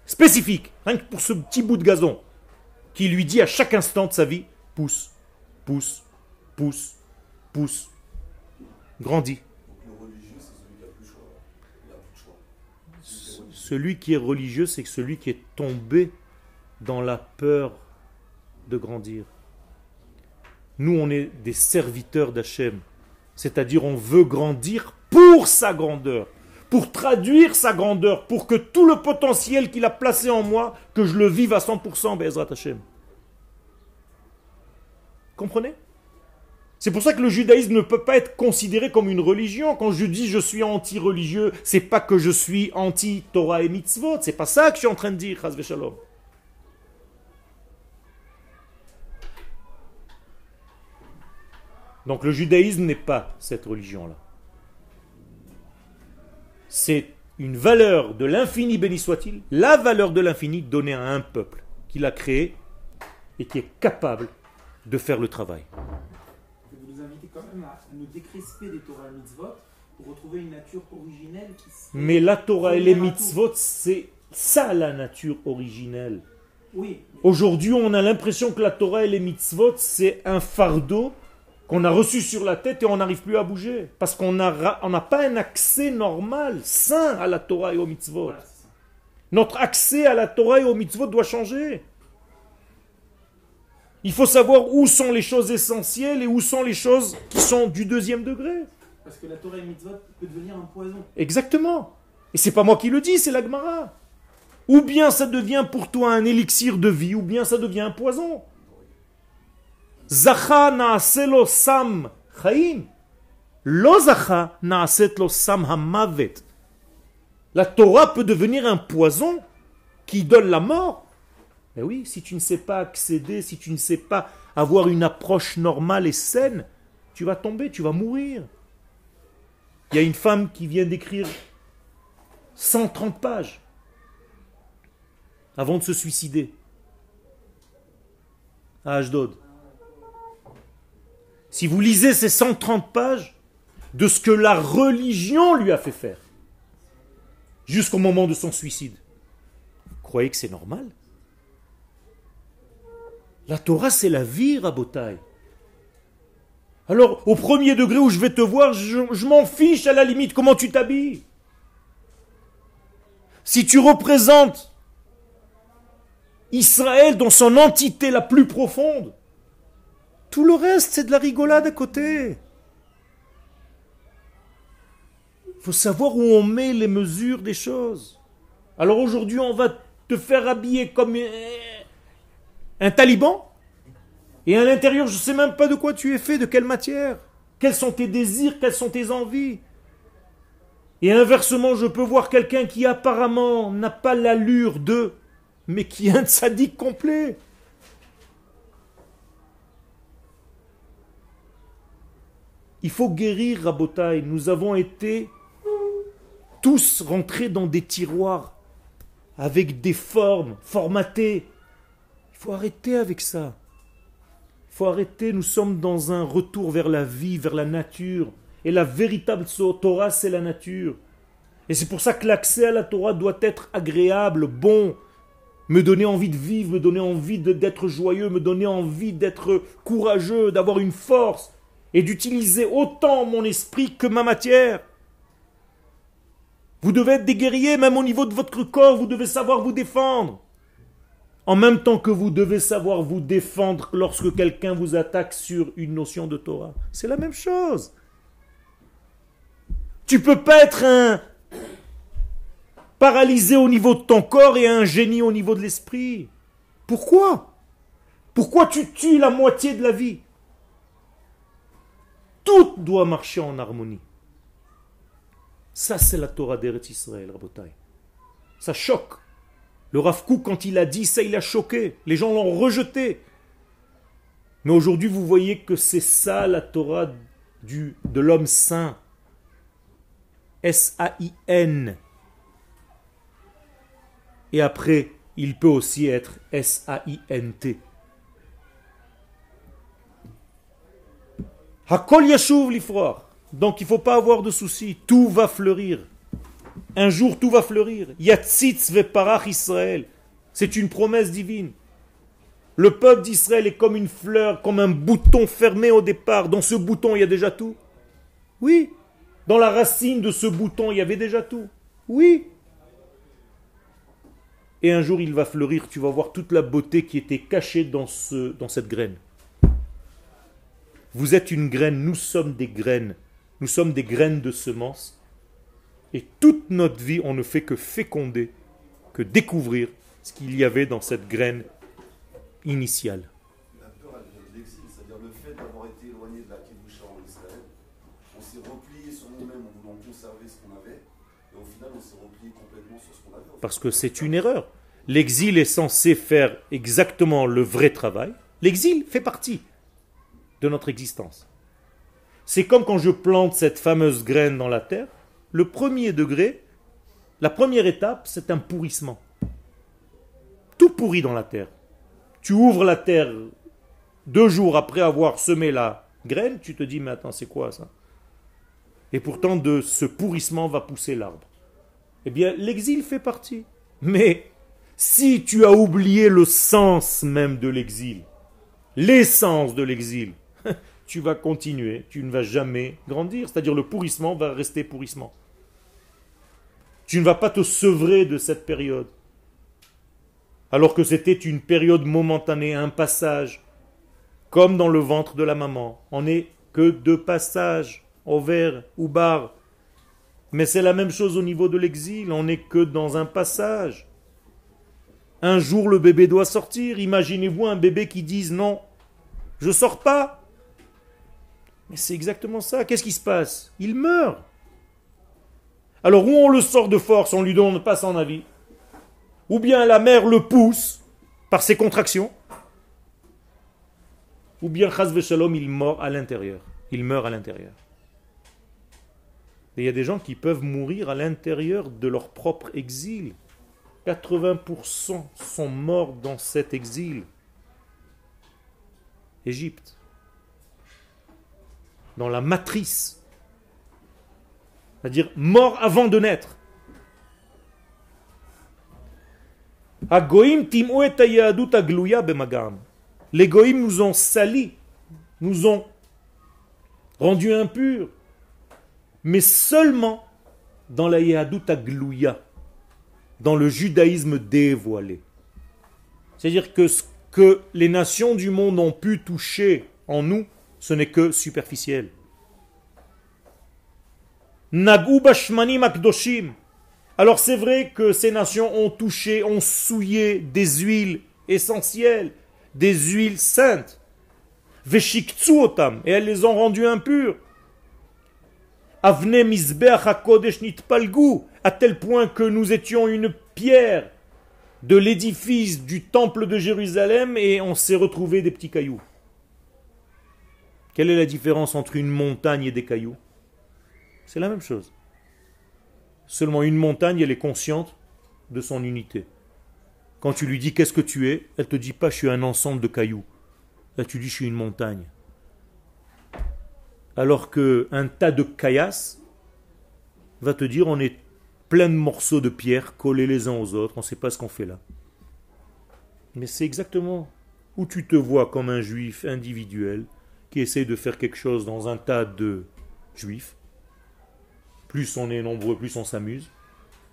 spécifique, rien que pour ce petit bout de gazon. qui lui dit à chaque instant de sa vie, pousse, pousse, pousse, pousse, grandis. Donc le religieux, c'est celui qui a plus de choix. Il a plus de choix. Celui qui est religieux, c'est celui qui est tombé dans la peur de grandir. Nous, on est des serviteurs d'Hachem. C'est-à-dire, on veut grandir pour sa grandeur, pour traduire sa grandeur, pour que tout le potentiel qu'il a placé en moi, que je le vive à 100%, Be'ezrat Hachem. Comprenez? C'est pour ça que le judaïsme ne peut pas être considéré comme une religion. Quand je dis je suis anti-religieux, c'est pas que je suis anti-Torah et mitzvot. C'est pas ça que je suis en train de dire, chas v'shalom. Donc le judaïsme n'est pas cette religion-là. C'est une valeur de l'infini, béni soit-il, la valeur de l'infini donnée à un peuple qu'il a créé et qui est capable de faire le travail. Vous nous invitez quand même à nous décresper des Torah et mitzvot pour retrouver une nature originelle qui serait... Mais la Torah et les première à tout. mitzvot, c'est ça la nature originelle. Oui, Aujourd'hui, on a l'impression que la Torah et les mitzvot, c'est un fardeau qu'on a reçu sur la tête et on n'arrive plus à bouger. Parce qu'on n'a pas un accès normal, sain à la Torah et aux mitzvot. voilà, c'est ça. Notre accès à la Torah et aux mitzvot doit changer. Il faut savoir où sont les choses essentielles et où sont les choses qui sont du deuxième degré. Parce que la Torah et le mitzvot peut devenir un poison. Exactement. Et c'est pas moi qui le dis, c'est la Gemara. Ou bien ça devient pour toi un élixir de vie, ou bien ça devient un poison. Zacha na'aset lo sam chaim. Lo zacha na'aset lo sam hamavet. La Torah peut devenir un poison qui donne la mort. Mais oui, si tu ne sais pas accéder, si tu ne sais pas avoir une approche normale et saine, tu vas tomber, tu vas mourir. Il y a une femme qui vient d'écrire 130 pages avant de se suicider à Ashdod. Si vous lisez ces 130 pages de ce que la religion lui a fait faire jusqu'au moment de son suicide, vous croyez que c'est normal? La Torah, c'est la vie, Rabotai. Alors, au premier degré où je vais te voir, je m'en fiche à la limite comment tu t'habilles. Si tu représentes Israël dans son entité la plus profonde, tout le reste, c'est de la rigolade à côté. Il faut savoir où on met les mesures des choses. Alors aujourd'hui, on va te faire habiller comme un taliban, et à l'intérieur, je ne sais même pas de quoi tu es fait, de quelle matière, quels sont tes désirs, quelles sont tes envies. Et inversement, je peux voir quelqu'un qui apparemment n'a pas l'allure de, mais qui est un tzaddik complet. Il faut guérir, Rabotai. Nous avons été tous rentrés dans des tiroirs avec des formes formatées. Il faut arrêter avec ça. Il faut arrêter, nous sommes dans un retour vers la vie, vers la nature. Et la véritable Torah, c'est la nature. Et c'est pour ça que l'accès à la Torah doit être agréable, bon, me donner envie de vivre, me donner envie d'être joyeux, me donner envie d'être courageux, d'avoir une force et d'utiliser autant mon esprit que ma matière. Vous devez être des guerriers, même au niveau de votre corps, vous devez savoir vous défendre. En même temps que vous devez savoir vous défendre lorsque quelqu'un vous attaque sur une notion de Torah. C'est la même chose. Tu ne peux pas être un paralysé au niveau de ton corps et un génie au niveau de l'esprit. Pourquoi? Pourquoi tu tues la moitié de la vie? Tout doit marcher en harmonie. Ça, c'est la Torah d'Eretz Israël, Rabotai. Ça choque. Le Rav Kook, quand il a dit ça, il a choqué. Les gens l'ont rejeté. Mais aujourd'hui, vous voyez que c'est ça la Torah de l'homme saint. S-A-I-N. Et après, il peut aussi être S-A-I-N-T. Hakol yashuv lifroar. Donc il ne faut pas avoir de soucis. Tout va fleurir. Un jour, tout va fleurir. Yatzitz veparach Israël. C'est une promesse divine. Le peuple d'Israël est comme une fleur, comme un bouton fermé au départ. Dans ce bouton, il y a déjà tout. Oui. Dans la racine de ce bouton, il y avait déjà tout. Oui. Et un jour, il va fleurir. Tu vas voir toute la beauté qui était cachée dans cette graine. Vous êtes une graine, nous sommes des graines. Nous sommes des graines de semences. Et toute notre vie, on ne fait que féconder, que découvrir ce qu'il y avait dans cette graine initiale. La peur, elle vient de l'exil, c'est-à-dire le fait d'avoir été éloigné de la Kedusha en Israël. On s'est replié sur nous-mêmes en voulant conserver ce qu'on avait. Et au final, on s'est replié complètement sur ce qu'on avait. Parce que c'est une erreur. L'exil est censé faire exactement le vrai travail. L'exil fait partie de notre existence. C'est comme quand je plante cette fameuse graine dans la terre. Le premier degré, la première étape, c'est un pourrissement. Tout pourrit dans la terre. Tu ouvres la terre 2 jours après avoir semé la graine, tu te dis, mais attends, c'est quoi ça? Et pourtant, de ce pourrissement va pousser l'arbre. Eh bien, l'exil fait partie. Mais si tu as oublié le sens même de l'exil, l'essence de l'exil, tu vas continuer, tu ne vas jamais grandir. C'est-à-dire le pourrissement va rester pourrissement. Tu ne vas pas te sevrer de cette période. Alors que c'était une période momentanée, un passage. Comme dans le ventre de la maman. On n'est que de passage, ovaire ou bar. Mais c'est la même chose au niveau de l'exil. On n'est que dans un passage. Un jour le bébé doit sortir. Imaginez-vous un bébé qui dise non, je ne sors pas. Mais c'est exactement ça. Qu'est-ce qui se passe? Il meurt. Alors, ou on le sort de force, on lui donne pas son avis, ou bien la mère le pousse par ses contractions, ou bien, chas v'shalom, il meurt à l'intérieur. Il meurt à l'intérieur. Et il y a des gens qui peuvent mourir à l'intérieur de leur propre exil. 80% sont morts dans cet exil. Égypte. Dans la matrice. C'est-à-dire mort avant de naître. Les goïms nous ont salis, nous ont rendus impurs, mais seulement dans la Yahadut Aglouya, dans le judaïsme dévoilé. C'est-à-dire que ce que les nations du monde ont pu toucher en nous, ce n'est que superficiel. Nagou bashmanim akdoshim. Alors c'est vrai que ces nations ont touché, ont souillé des huiles essentielles, des huiles saintes. Veshiktsu otam, et elles les ont rendues impures. Avne mizbeach hakodesh nitpalgu, à tel point que nous étions une pierre de l'édifice du temple de Jérusalem et on s'est retrouvé des petits cailloux. Quelle est la différence entre une montagne et des cailloux? C'est la même chose. Seulement une montagne, elle est consciente de son unité. Quand tu lui dis qu'est-ce que tu es, elle ne te dit pas je suis un ensemble de cailloux. Là tu dis je suis une montagne. Alors qu'un tas de caillasses va te dire on est plein de morceaux de pierre collés les uns aux autres, on ne sait pas ce qu'on fait là. Mais c'est exactement où tu te vois comme un juif individuel qui essaie de faire quelque chose dans un tas de juifs. Plus on est nombreux, plus on s'amuse,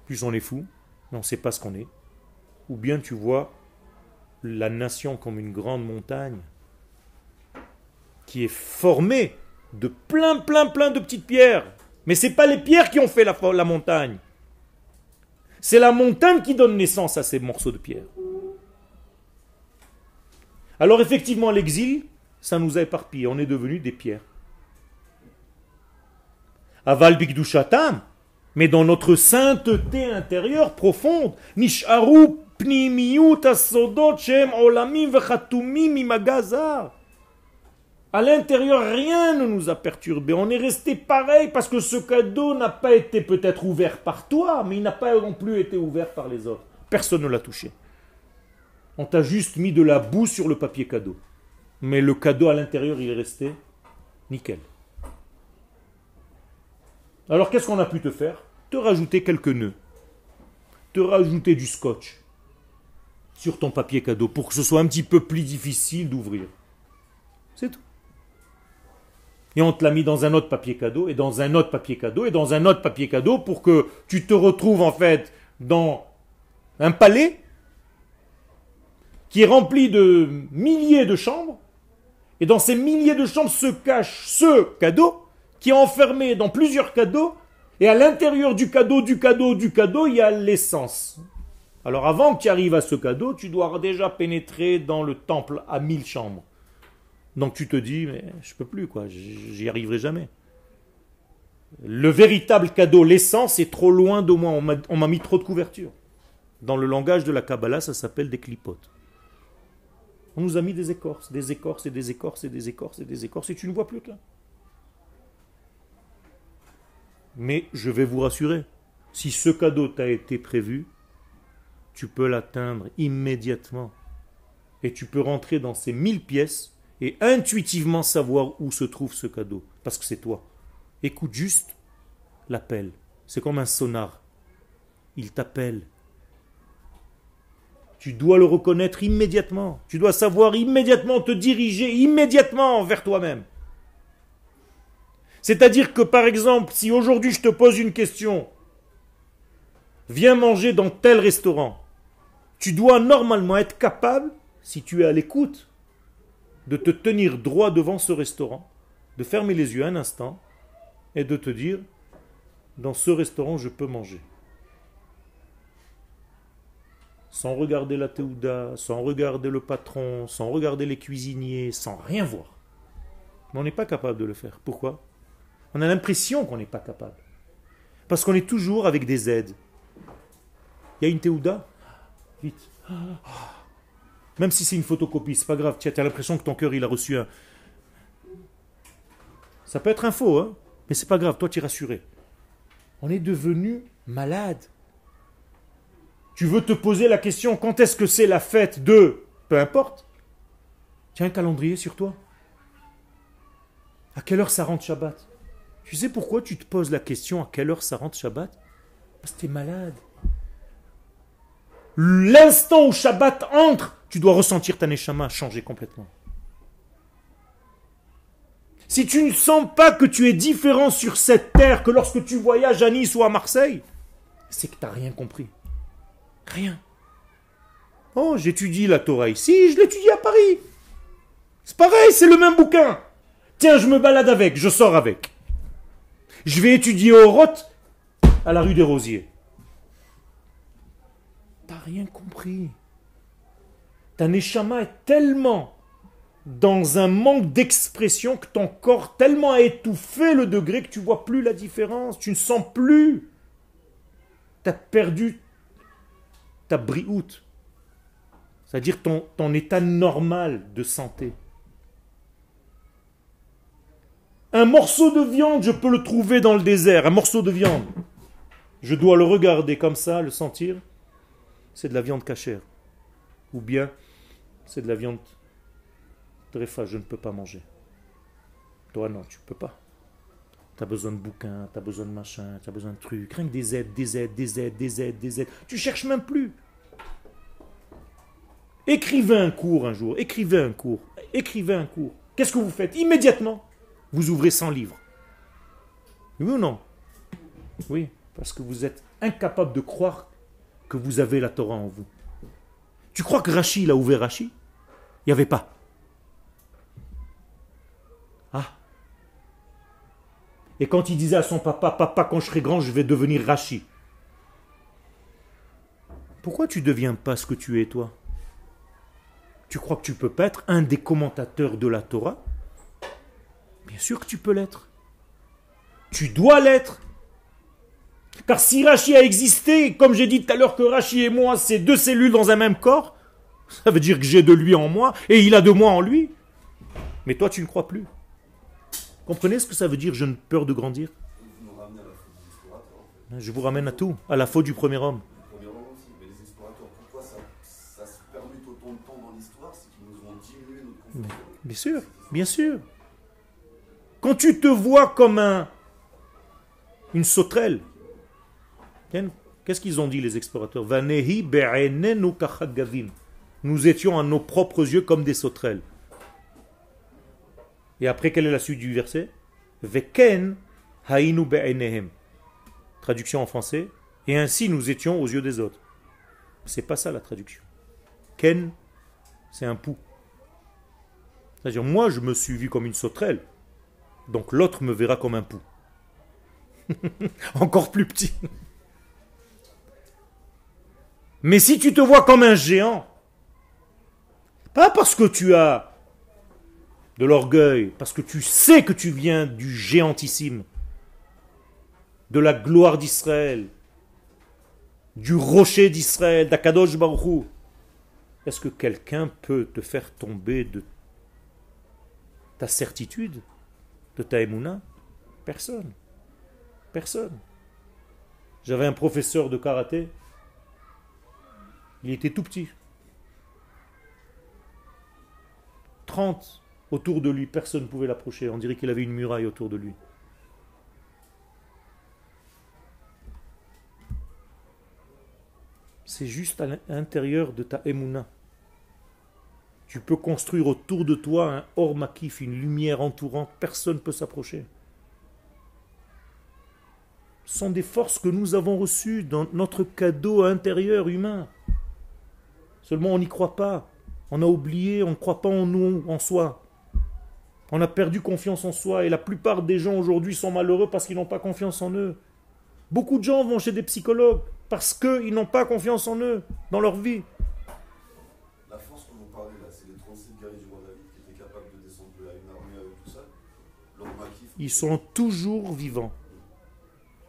plus on est fou, mais on ne sait pas ce qu'on est. Ou bien tu vois la nation comme une grande montagne qui est formée de plein de petites pierres. Mais ce n'est pas les pierres qui ont fait la montagne. C'est la montagne qui donne naissance à ces morceaux de pierre. Alors effectivement, l'exil, ça nous a éparpillés. On est devenus des pierres. Aval bikdushatam, mais dans notre sainteté intérieure profonde, nisharu pnimiyut asodot shem olamim vechatumim imagazar. À l'intérieur, rien ne nous a perturbés. On est resté pareil parce que ce cadeau n'a pas été peut-être ouvert par toi, mais il n'a pas non plus été ouvert par les autres. Personne ne l'a touché. On t'a juste mis de la boue sur le papier cadeau. Mais le cadeau à l'intérieur, il est resté nickel. Alors qu'est-ce qu'on a pu te faire? Te rajouter quelques nœuds. Te rajouter du scotch. sur ton papier cadeau pour que ce soit un petit peu plus difficile d'ouvrir. C'est tout. Et on te l'a mis dans un autre papier cadeau, et dans un autre papier cadeau, et dans un autre papier cadeau pour que tu te retrouves en fait dans un palais qui est rempli de milliers de chambres, et dans ces milliers de chambres se cache ce cadeau qui est enfermé dans plusieurs cadeaux, et à l'intérieur du cadeau, il y a l'essence. Alors avant que tu arrives à ce cadeau, tu dois déjà pénétrer dans le temple à 1000 chambres. Donc tu te dis, mais je peux plus, quoi, j'y arriverai jamais. Le véritable cadeau, l'essence, est trop loin de moi, on m'a mis trop de couverture. Dans le langage de la Kabbalah, ça s'appelle des clipotes. On nous a mis des écorces, des écorces et des écorces et des écorces et des écorces, et tu ne vois plus que là. Mais je vais vous rassurer, si ce cadeau t'a été prévu, tu peux l'atteindre immédiatement. Et tu peux rentrer dans ces 1000 pièces et intuitivement savoir où se trouve ce cadeau. Parce que c'est toi. Écoute juste l'appel. C'est comme un sonar. Il t'appelle. Tu dois le reconnaître immédiatement. Tu dois savoir immédiatement te diriger immédiatement vers toi-même. C'est-à-dire que par exemple, si aujourd'hui je te pose une question, viens manger dans tel restaurant, tu dois normalement être capable, si tu es à l'écoute, de te tenir droit devant ce restaurant, de fermer les yeux un instant et de te dire, dans ce restaurant je peux manger. Sans regarder la théouda, sans regarder le patron, sans regarder les cuisiniers, sans rien voir. Mais on n'est pas capable de le faire. Pourquoi ? On a l'impression qu'on n'est pas capable. Parce qu'on est toujours avec des aides. Il y a une théouda ? Vite. Même si c'est une photocopie, c'est pas grave. Tu as l'impression que ton cœur il a reçu un... Ça peut être un faux, hein, mais c'est pas grave. Toi, tu es rassuré. On est devenu malade. Tu veux te poser la question, quand est-ce que c'est la fête de... Peu importe. Tu as un calendrier sur toi. À quelle heure ça rentre Shabbat ? Tu sais pourquoi tu te poses la question à quelle heure ça rentre Shabbat ? Parce que tu es malade. L'instant où Shabbat entre, tu dois ressentir ta neshama changer complètement. Si tu ne sens pas que tu es différent sur cette terre que lorsque tu voyages à Nice ou à Marseille, c'est que tu n'as rien compris. Rien. Oh, j'étudie la Torah ici, je l'étudie à Paris. C'est pareil, c'est le même bouquin. Tiens, je me balade avec, je sors avec. Je vais étudier au Roth à la rue des Rosiers. T'as rien compris. Ta neshama est tellement dans un manque d'expression que ton corps tellement a étouffé le degré que tu vois plus la différence. Tu ne sens plus. Tu as perdu ta briout. C'est-à-dire ton état normal de santé. Un morceau de viande, je peux le trouver dans le désert. Un morceau de viande. Je dois le regarder comme ça, le sentir. C'est de la viande cachère. Ou bien, c'est de la viande tréfa, je ne peux pas manger. Toi, non, tu ne peux pas. Tu as besoin de bouquins, tu as besoin de machin, tu as besoin de trucs. Rien que des aides, des aides, des aides, des aides, des aides. Tu cherches même plus. Écrivez un cours un jour. Écrivez un cours. Écrivez un cours. Qu'est-ce que vous faites ? Immédiatement, vous ouvrez 100 livres. Oui ou non ? Oui, parce que vous êtes incapable de croire que vous avez la Torah en vous. Tu crois que Rashi, il a ouvert Rashi ? Il n'y avait pas. Ah. Et quand il disait à son papa, papa, quand je serai grand, je vais devenir Rashi. Pourquoi tu ne deviens pas ce que tu es, toi ? Tu crois que tu ne peux pas être un des commentateurs de la Torah ? Bien sûr que tu peux l'être. Tu dois l'être. Car si Rashi a existé, comme j'ai dit tout à l'heure que Rashi et moi, c'est deux cellules dans un même corps, ça veut dire que j'ai de lui en moi et il a de moi en lui. Mais toi, tu ne crois plus. Comprenez ce que ça veut dire, je ne peur de grandir ? Vous nous ramenez à la faute des explorateurs. Je vous ramène à tout, à la faute du premier homme. Le premier homme aussi, mais les explorateurs, pourquoi ça se permet autant de temps dans l'histoire, c'est qu'ils nous ont diminué notre confiance. Bien sûr, bien sûr. Quand tu te vois comme une sauterelle, qu'est-ce qu'ils ont dit les explorateurs ? Vanehi be'enenu kachagavim. Nous étions à nos propres yeux comme des sauterelles. Et après, quelle est la suite du verset? Veken hainu be'enehem. Traduction en français. Et ainsi nous étions aux yeux des autres. C'est pas ça la traduction. Ken, c'est un pou. C'est-à-dire, moi, je me suis vu comme une sauterelle. Donc l'autre me verra comme un pou. Encore plus petit. Mais si tu te vois comme un géant, pas parce que tu as de l'orgueil, parce que tu sais que tu viens du géantissime, de la gloire d'Israël, du rocher d'Israël, d'Akadosh Baruch Hu, est-ce que quelqu'un peut te faire tomber de ta certitude, de ta émouna? Personne. Personne. J'avais un professeur de karaté, il était tout petit. 30 autour de lui, personne ne pouvait l'approcher. On dirait qu'il avait une muraille autour de lui. C'est juste à l'intérieur de ta émouna. Tu peux construire autour de toi un or makif, une lumière entourante, personne ne peut s'approcher. Ce sont des forces que nous avons reçues dans notre cadeau intérieur humain. Seulement on n'y croit pas. On a oublié, on ne croit pas en nous, en soi. On a perdu confiance en soi et la plupart des gens aujourd'hui sont malheureux parce qu'ils n'ont pas confiance en eux. Beaucoup de gens vont chez des psychologues parce qu'ils n'ont pas confiance en eux, dans leur vie. La force que vous parlez là, c'est les 37 guerriers du roi David qui étaient capables de descendre à une armée avec tout ça. Leur maquis, Ils sont toujours vivants.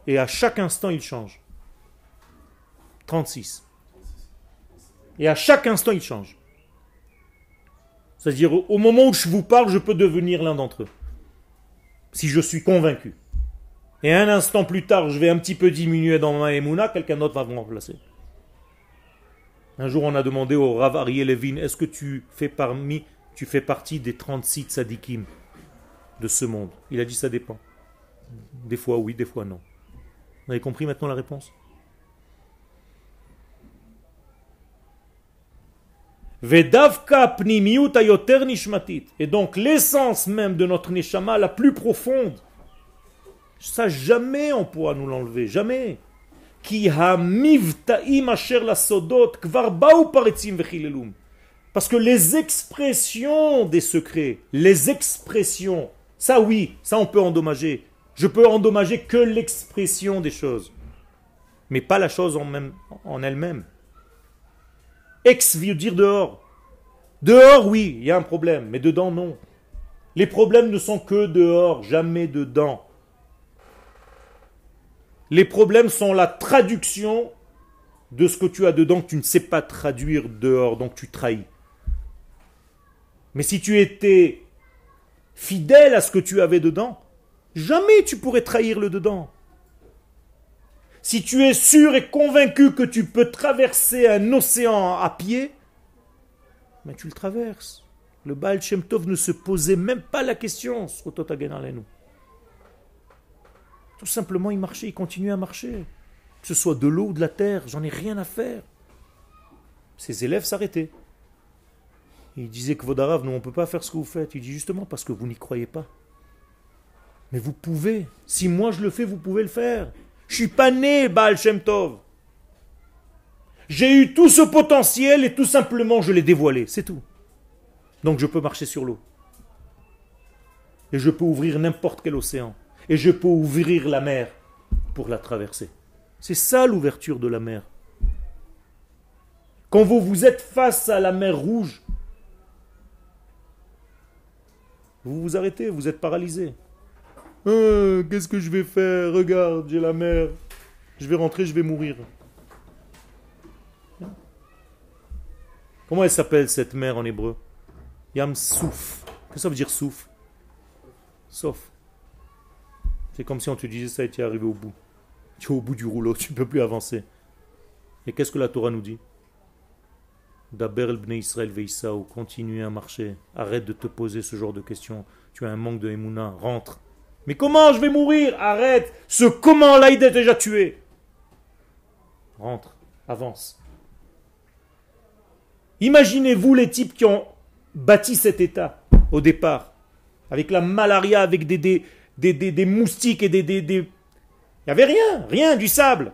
Et à chaque instant, ils changent. 36. Et à chaque instant, ils changent. C'est-à-dire, au moment où je vous parle, je peux devenir l'un d'entre eux. Si je suis convaincu. Et un instant plus tard, je vais un petit peu diminuer dans ma émouna, quelqu'un d'autre va me remplacer. Un jour, on a demandé au Rav Ariel Levin, est-ce que tu fais partie des 36 tzadikim de ce monde? Il a dit, ça dépend. Des fois oui, des fois non. Vous avez compris maintenant la réponse? Vedavka pnimiut ayoter nishmatit. Et donc l'essence même de notre neshama la plus profonde, ça jamais on pourra nous l'enlever, jamais. Ki hamivtaim asher la sodot kvar baou paretzim vechilelum. Parce que les expressions des secrets, les expressions, ça oui, ça on peut endommager. Je peux endommager que l'expression des choses, mais pas la chose en elle-même. Ex veut dire dehors. Dehors, oui, il y a un problème, mais dedans, non. Les problèmes ne sont que dehors, jamais dedans. Les problèmes sont la traduction de ce que tu as dedans que tu ne sais pas traduire dehors, donc tu trahis. Mais si tu étais fidèle à ce que tu avais dedans, jamais tu pourrais trahir le dedans. Si tu es sûr et convaincu que tu peux traverser un océan à pied, mais tu le traverses. Le Baal Shem Tov ne se posait même pas la question. Tout simplement, il marchait, il continuait à marcher. Que ce soit de l'eau ou de la terre, j'en ai rien à faire. Ses élèves s'arrêtaient. Il disait que Vodarav, nous on ne peut pas faire ce que vous faites. Il dit justement parce que vous n'y croyez pas. Mais vous pouvez. Si moi je le fais, vous pouvez le faire. Je suis pas né Baal Shem Tov. J'ai eu tout ce potentiel et tout simplement je l'ai dévoilé, c'est tout. Donc je peux marcher sur l'eau. Et je peux ouvrir n'importe quel océan. Et je peux ouvrir la mer pour la traverser. C'est ça l'ouverture de la mer. Quand vous êtes face à la mer Rouge, vous vous arrêtez, vous êtes paralysé. Qu'est-ce que je vais faire? Regarde, j'ai la mer. Je vais rentrer, je vais mourir. Comment elle s'appelle cette mer en hébreu? Yam Souf. Qu'est-ce que ça veut dire Souf? Sauf. C'est comme si on te disait ça et tu es arrivé au bout. Tu es au bout du rouleau, tu ne peux plus avancer. Et qu'est-ce que la Torah nous dit? Daber el bnei Israël veïsaou, continue à marcher. Arrête de te poser ce genre de questions. Tu as un manque de émouna, rentre. Mais comment je vais mourir? Arrête. Ce comment-là, il est déjà tué. Rentre, avance. Imaginez-vous les types qui ont bâti cet État au départ, avec la malaria, avec des moustiques et Il n'y avait rien, rien, du sable.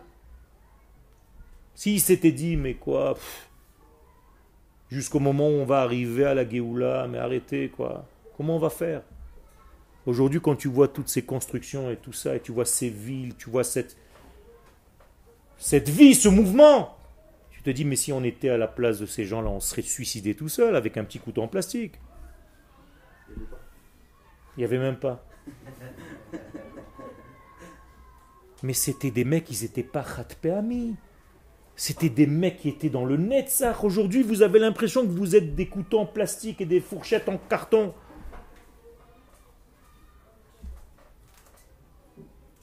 S'ils s'étaient dit, mais quoi, jusqu'au moment où on va arriver à la Géoula, mais arrêtez, quoi. Comment on va faire? Aujourd'hui, quand tu vois toutes ces constructions et tout ça, et tu vois ces villes, tu vois cette vie, ce mouvement, tu te dis, mais si on était à la place de ces gens-là, on serait suicidé tout seul avec un petit couteau en plastique. Il n'y avait même pas. Mais c'était des mecs, ils n'étaient pas Khatpeami. C'était des mecs qui étaient dans le Netzach. Aujourd'hui, vous avez l'impression que vous êtes des couteaux en plastique et des fourchettes en carton.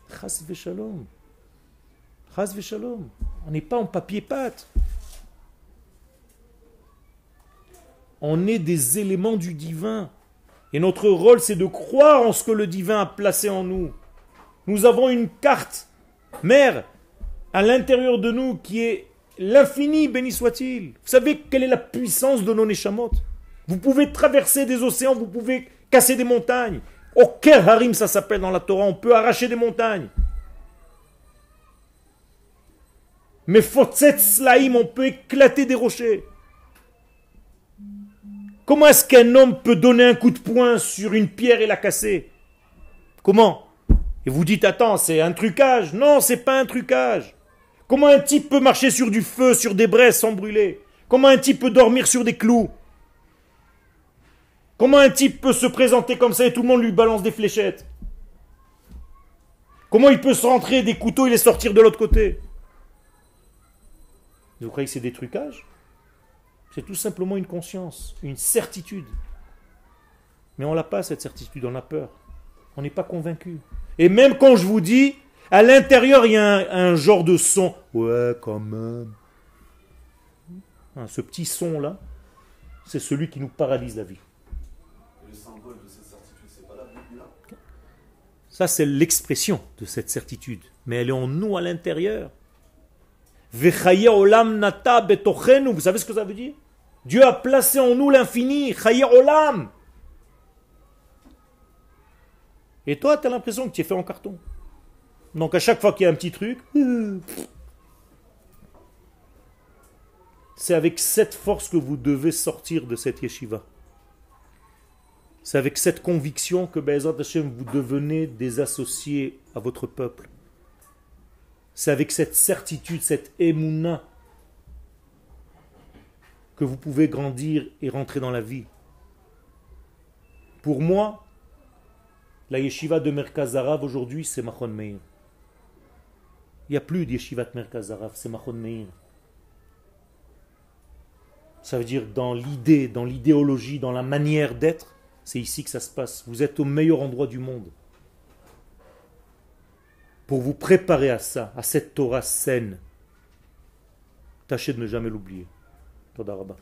Chas v'shalom. Chas v'shalom. On n'est pas en papier-pâte. On est des éléments du divin. Et notre rôle, c'est de croire en ce que le divin a placé en nous. Nous avons une carte mère à l'intérieur de nous qui est l'infini, béni soit-il. Vous savez quelle est la puissance de nos neshamot? Vous pouvez traverser des océans, vous pouvez casser des montagnes. Oker Harim, ça s'appelle dans la Torah, on peut arracher des montagnes. Mais Fotzet Slaim, on peut éclater des rochers. Comment est-ce qu'un homme peut donner un coup de poing sur une pierre et la casser? Comment? Et vous dites, attends, c'est un trucage. Non, c'est pas un trucage. Comment un type peut marcher sur du feu, sur des braises sans brûler? Comment un type peut dormir sur des clous? Comment un type peut se présenter comme ça et tout le monde lui balance des fléchettes? Comment il peut se rentrer des couteaux et les sortir de l'autre côté? Vous croyez que c'est des trucages? C'est tout simplement une conscience, une certitude. Mais on n'a pas cette certitude, on a peur. On n'est pas convaincu. Et même quand je vous dis, à l'intérieur, il y a un genre de son. Ouais, quand même. Ce petit son-là, c'est celui qui nous paralyse la vie. Et le symbole de cette certitude, c'est pas la Bouddha? Ça, c'est l'expression de cette certitude. Mais elle est en nous à l'intérieur. Vechaye olam nata betochenu. Vous savez ce que ça veut dire? Dieu a placé en nous l'infini. Chaye olam. Et toi, tu as l'impression que tu es fait en carton. Donc à chaque fois qu'il y a un petit truc, c'est avec cette force que vous devez sortir de cette yeshiva. C'est avec cette conviction que Be'ezrat Hashem, vous devenez des associés à votre peuple. C'est avec cette certitude, cette émouna, que vous pouvez grandir et rentrer dans la vie. Pour moi, la yeshiva de Merkaz Harav aujourd'hui, c'est Machon Meir. Il n'y a plus de yeshiva de Merkaz Harav, c'est Machon Meir. Ça veut dire dans l'idée, dans l'idéologie, dans la manière d'être, c'est ici que ça se passe. Vous êtes au meilleur endroit du monde. Pour vous préparer à ça, à cette Torah saine, tâchez de ne jamais l'oublier. Toda Rabba.